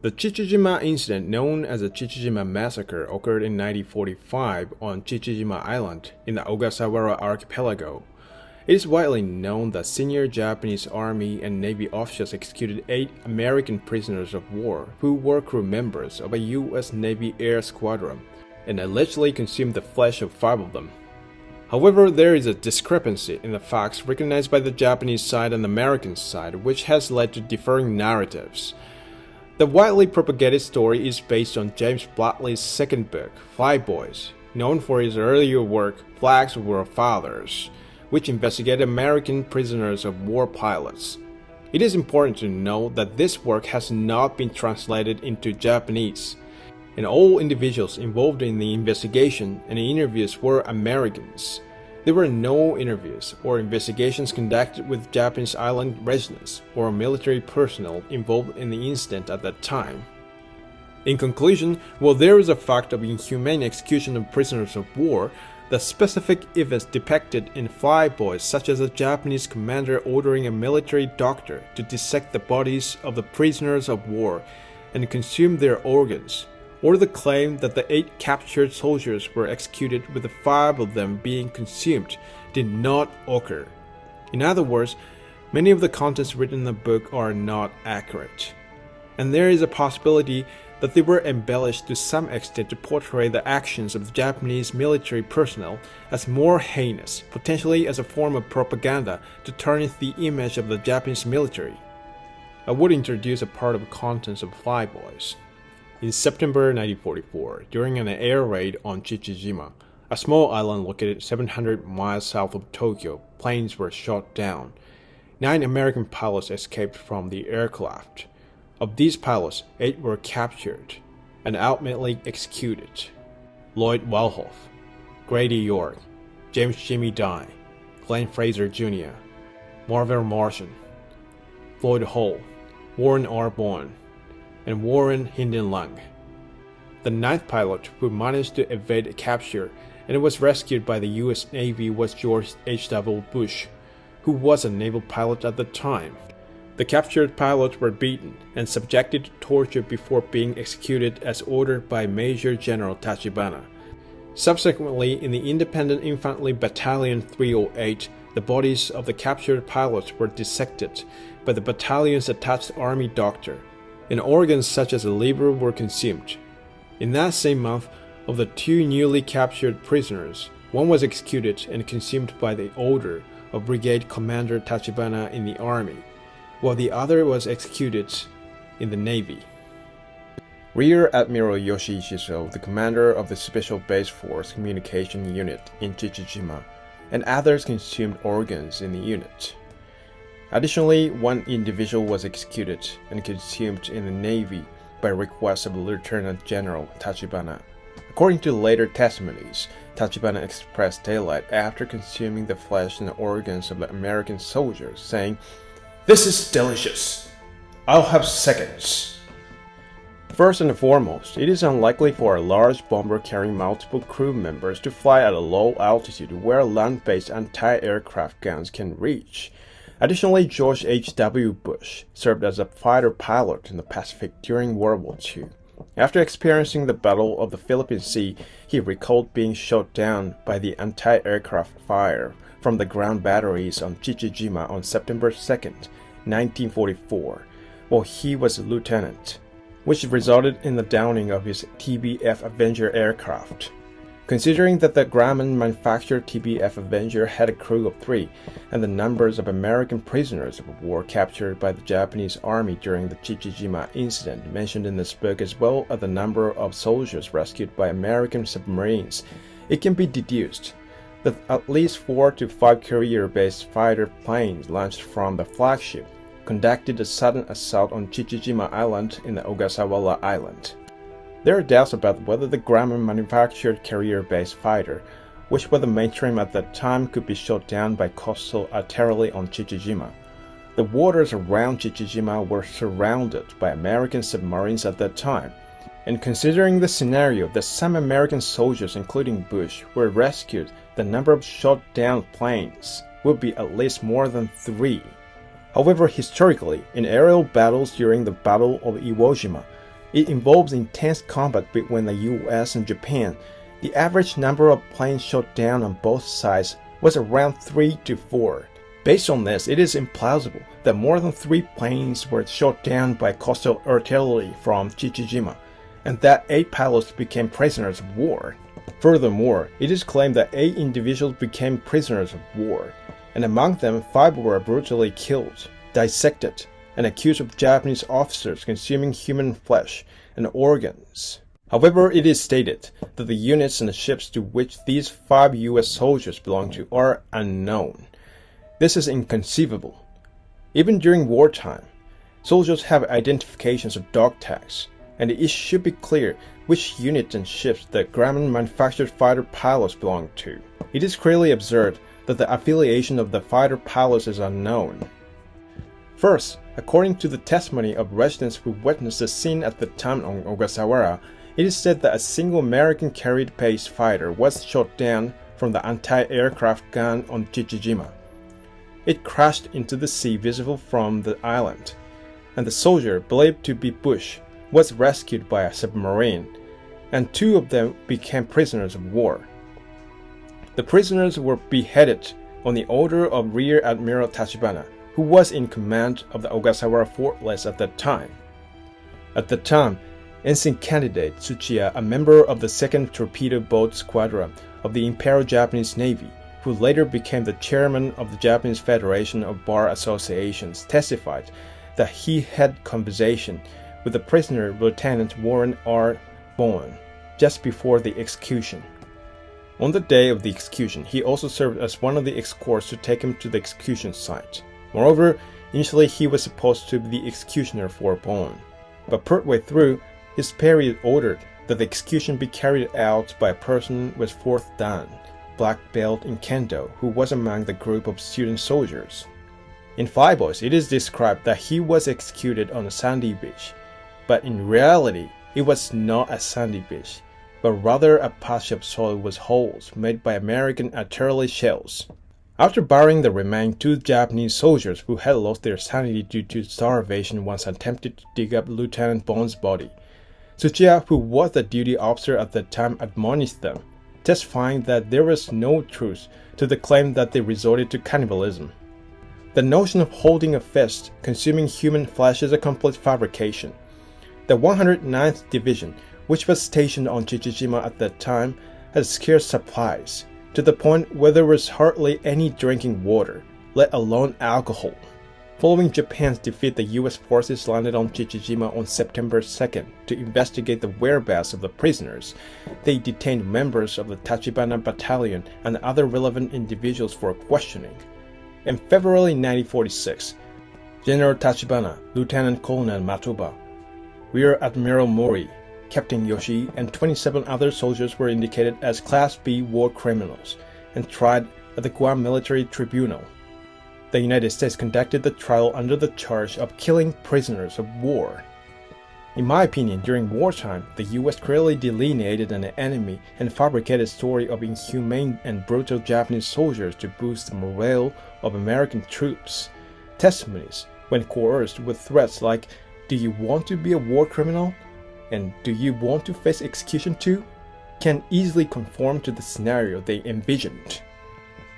The Chichijima incident, known as the Chichijima massacre, occurred in 1945 on Chichijima Island in the Ogasawara archipelago. It is widely known that senior Japanese Army and Navy officials executed 8 American prisoners of war who were crew members of a U.S. Navy air squadron and allegedly consumed the flesh of 5 of them. However, there is a discrepancy in the facts recognized by the Japanese side and American side, which has led to differing narratives. The widely propagated story is based on James Bradley's second book, Flyboys, known for his earlier work, Flags of Our Fathers, which investigated American prisoners of war pilots. It is important to note that this work has not been translated into Japanese, and all individuals involved in the investigation and interviews were Americans. There were no interviews or investigations conducted with Japanese island residents or military personnel involved in the incident at that time. In conclusion, while there is a fact of inhumane execution of prisoners of war, the specific events depicted in Flyboys, such as a Japanese commander ordering a military doctor to dissect the bodies of the prisoners of war and consume their organs, or the claim that the 8 captured soldiers were executed with the 5 of them being consumed, did not occur. In other words, many of the contents written in the book are not accurate, and there is a possibility that they were embellished to some extent to portray the actions of the Japanese military personnel as more heinous, potentially as a form of propaganda to tarnish the image of the Japanese military. I would introduce a part of the contents of Flyboys. In September 1944, during an air raid on Chichijima, a small island located 700 miles south of Tokyo, planes were shot down. 9 American pilots escaped from the aircraft. Of these pilots, 8 were captured and ultimately executed. Lloyd Walhoff, Grady York, James Jimmy Dye, Glenn Fraser Jr., Marvin Martian, Floyd Hall, Warren R. Bourne, and Warren Hinden Lung. The 9th pilot who managed to evade capture and was rescued by the U.S. Navy was George H.W. Bush, who was a naval pilot at the time. The captured pilots were beaten and subjected to torture before being executed as ordered by Major General Tachibana. Subsequently, in the Independent Infantry Battalion 308, the bodies of the captured pilots were dissected by the battalion's attached army doctor, and organs such as the liver were consumed. In that same month, of the 2 newly captured prisoners, one was executed and consumed by the order of Brigade Commander Tachibana in the Army, while the other was executed in the Navy. Rear Admiral Yoshi Shiso, the commander of the Special Base Force Communication Unit in Chichijima, and others consumed organs in the unit. Additionally, 1 individual was executed and consumed in the Navy by request of Lieutenant General Tachibana. According to later testimonies, Tachibana expressed delight after consuming the flesh and organs of the American soldiers, saying, "This is delicious. I'll have seconds." First and foremost, it is unlikely for a large bomber carrying multiple crew members to fly at a low altitude where land-based anti-aircraft guns can reach. Additionally, George H.W. Bush served as a fighter pilot in the Pacific during World War II. After experiencing the Battle of the Philippine Sea, he recalled being shot down by the anti-aircraft fire from the ground batteries on Chichijima on September 2, 1944, while he was a lieutenant, which resulted in the downing of his TBF Avenger aircraft. Considering that the Grumman-manufactured TBF Avenger had a crew of 3, and the numbers of American prisoners of war captured by the Japanese Army during the Chichijima incident mentioned in this book, as well as the number of soldiers rescued by American submarines, it can be deduced that at least 4 to 5 carrier-based fighter planes launched from the flagship conducted a sudden assault on Chichijima Island in the Ogasawara Island. There are doubts about whether the Grumman-manufactured carrier-based fighter, which was the mainstream at that time, could be shot down by coastal artillery on Chichijima. The waters around Chichijima were surrounded by American submarines at that time, and considering the scenario that some American soldiers, including Bush, were rescued, the number of shot-down planes would be at least more than 3. However, historically, in aerial battles during the Battle of Iwo Jima, It involves intense combat between the US and Japan. The average number of planes shot down on both sides was around 3 to 4. Based on this, it is implausible that more than 3 planes were shot down by coastal artillery from Chichijima, and that 8 pilots became prisoners of war. Furthermore, it is claimed that 8 individuals became prisoners of war, and among them 5 were brutally killed, dissected, and accused of Japanese officers consuming human flesh and organs. However, it is stated that the units and the ships to which these 5 US soldiers belong to are unknown. This is inconceivable. Even during wartime, soldiers have identifications of dog tags, and it should be clear which units and ships the Grumman manufactured fighter pilots belong to. It is clearly absurd that the affiliation of the fighter pilots is unknown. First, according to the testimony of residents who witnessed the scene at the time on Ogasawara, it is said that a single American carried-based fighter was shot down from the anti-aircraft gun on Chichijima. It crashed into the sea visible from the island, and the soldier, believed to be Bush, was rescued by a submarine, and 2 of them became prisoners of war. The prisoners were beheaded on the order of Rear Admiral Tachibana, who was in command of the Ogasawara fortress at that time. At the time, Ensign Candidate Tsuchiya, a member of the 2nd Torpedo Boat Squadron of the Imperial Japanese Navy, who later became the chairman of the Japanese Federation of Bar Associations, testified that he had conversation with the prisoner Lieutenant Warren R. Bowen just before the execution. On the day of the execution, he also served as one of the escorts to take him to the execution site. Moreover, initially he was supposed to be the executioner for Bowen, but partway through, his superior ordered that the execution be carried out by a person with 4th Dan, black belt in Kendo, who was among the group of student soldiers. In Flyboys, it is described that he was executed on a sandy beach, but in reality, it was not a sandy beach, but rather a patch of soil with holes made by American artillery shells. After burying the remaining 2 Japanese soldiers who had lost their sanity due to starvation once attempted to dig up Lieutenant Bowen's body, Tsuchiya, who was the duty officer at the time, admonished them, testifying that there was no truth to the claim that they resorted to cannibalism. The notion of holding a feast, consuming human flesh, is a complete fabrication. The 109th Division, which was stationed on Chichijima at that time, had scarce supplies, to the point where there was hardly any drinking water, let alone alcohol. Following Japan's defeat, the US forces landed on Chichijima on September 2nd to investigate the whereabouts of the prisoners. They detained members of the Tachibana Battalion and other relevant individuals for questioning. In February 1946, General Tachibana, Lieutenant Colonel Matuba, Rear Admiral Mori, Captain Yoshi, and 27 other soldiers were indicated as Class B war criminals and tried at the Guam Military Tribunal. The United States conducted the trial under the charge of killing prisoners of war. In my opinion, during wartime, the US clearly delineated an enemy and fabricated a story of inhumane and brutal Japanese soldiers to boost the morale of American troops. Testimonies, when coerced with threats like, "Do you want to be a war criminal?" and "Do you want to face execution too?" can easily conform to the scenario they envisioned.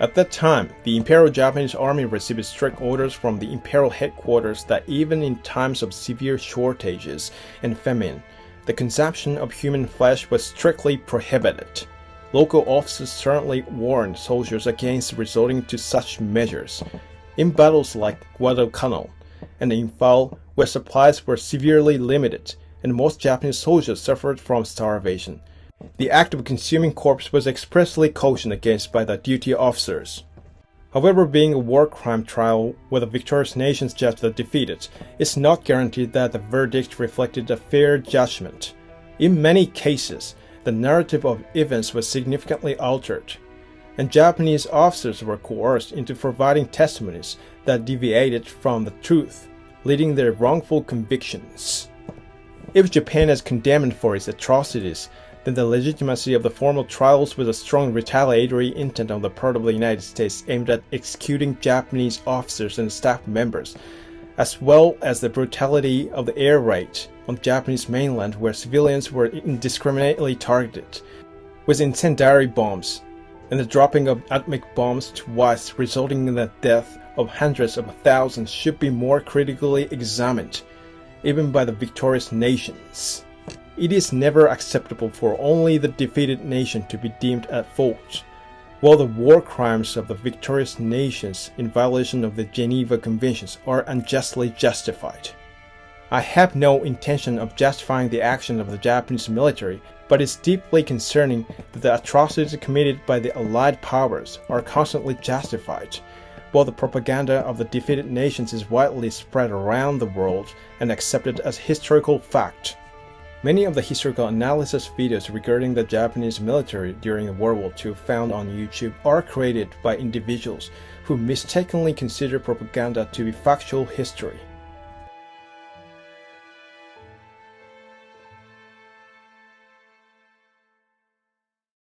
At that time, the Imperial Japanese Army received strict orders from the Imperial headquarters that even in times of severe shortages and famine, the consumption of human flesh was strictly prohibited. Local officers sternly warned soldiers against resorting to such measures. In battles like Guadalcanal and Imphal, where supplies were severely limited, and most Japanese soldiers suffered from starvation, the act of consuming corpse was expressly cautioned against by the duty officers. However, being a war crime trial with a victorious nation's judge that defeated, it's not guaranteed that the verdict reflected a fair judgment. In many cases, the narrative of events was significantly altered, and Japanese officers were coerced into providing testimonies that deviated from the truth, leading their wrongful convictions. If Japan is condemned for its atrocities, then the legitimacy of the formal trials with a strong retaliatory intent on the part of the United States aimed at executing Japanese officers and staff members, as well as the brutality of the air raid on the Japanese mainland where civilians were indiscriminately targeted with incendiary bombs, and the dropping of atomic bombs twice resulting in the death of hundreds of thousands should be more critically examined, even by the victorious nations. It is never acceptable for only the defeated nation to be deemed at fault, while the war crimes of the victorious nations in violation of the Geneva Conventions are unjustly justified. I have no intention of justifying the action of the Japanese military, but it's deeply concerning that the atrocities committed by the Allied powers are constantly justified, while the propaganda of the defeated nations is widely spread around the world and accepted as historical fact. Many of the historical analysis videos regarding the Japanese military during World War II found on YouTube are created by individuals who mistakenly consider propaganda to be factual history.